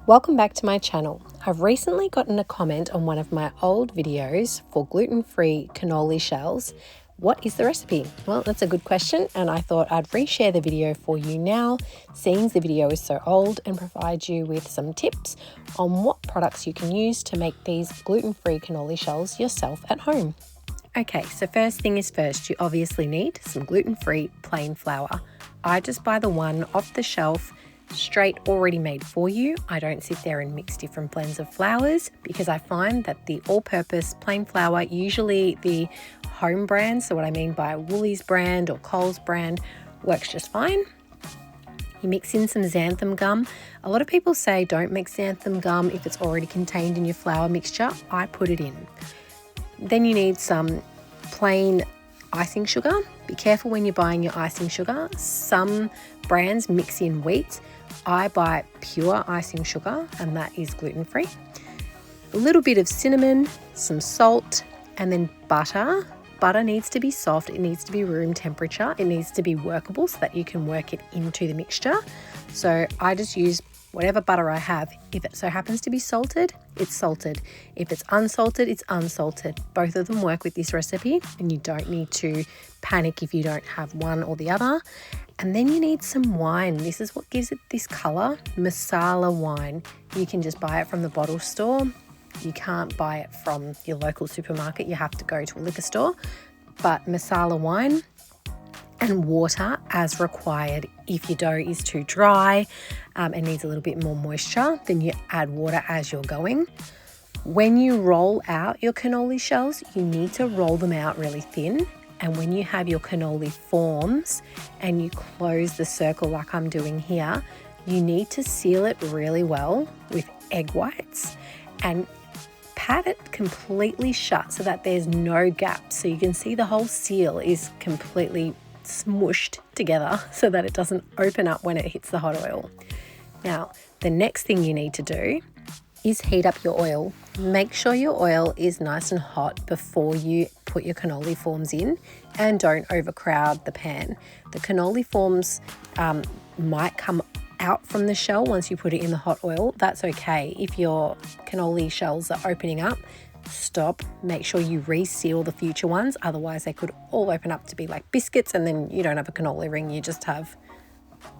Welcome back to my channel. I've recently gotten a comment on one of my old videos for gluten-free cannoli shells. What is the recipe? Well, that's a good question, and I thought I'd reshare the video for you now, seeing the video is so old, and provide you with some tips on what products you can use to make these gluten-free cannoli shells yourself at home. Okay, so first thing is first, you obviously need some gluten-free plain flour. I just buy the one off the shelf, straight already made for you. I don't sit there and mix different blends of flours because I find that the all-purpose plain flour, usually the home brand, so what I mean by Woolies brand or Coles brand, works just fine. You mix in some xanthan gum. A lot of people say don't mix xanthan gum if it's already contained in your flour mixture. I put it in. Then you need some plain icing sugar. Be careful when you're buying your icing sugar. Some brands mix in wheat. I buy pure icing sugar, and that is gluten-free. A little bit of cinnamon, some salt, and then butter. Butter needs to be soft, it needs to be room temperature, it needs to be workable so that you can work it into the mixture. So I just use whatever butter I have. If it so happens to be salted, it's salted. If it's unsalted, it's unsalted. Both of them work with this recipe, and you don't need to panic if you don't have one or the other. And then you need some wine. This is what gives it this color, Marsala wine. You can just buy it from the bottle store. You can't buy it from your local supermarket. You have to go to a liquor store. But Marsala wine and water as required. If your dough is too dry and needs a little bit more moisture, then you add water as you're going. When you roll out your cannoli shells, you need to roll them out really thin. And when you have your cannoli forms and you close the circle like I'm doing here, you need to seal it really well with egg whites and pat it completely shut so that there's no gap. So you can see the whole seal is completely smushed together so that it doesn't open up when it hits the hot oil. Now, the next thing you need to do is heat up your oil. Make sure your oil is nice and hot before you put your cannoli forms in, and don't overcrowd the pan. The cannoli forms might come out from the shell once you put it in the hot oil. That's okay. If your cannoli shells are opening up, stop. Make sure you reseal the future ones, otherwise they could all open up to be like biscuits, and then you don't have a cannoli ring, you just have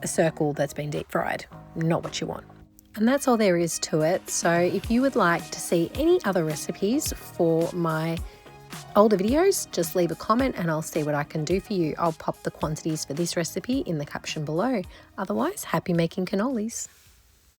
a circle that's been deep fried. Not what you want. And that's all there is to it. So if you would like to see any other recipes for my older videos, just leave a comment and I'll see what I can do for you. I'll pop the quantities for this recipe in the caption below. Otherwise, happy making cannolis.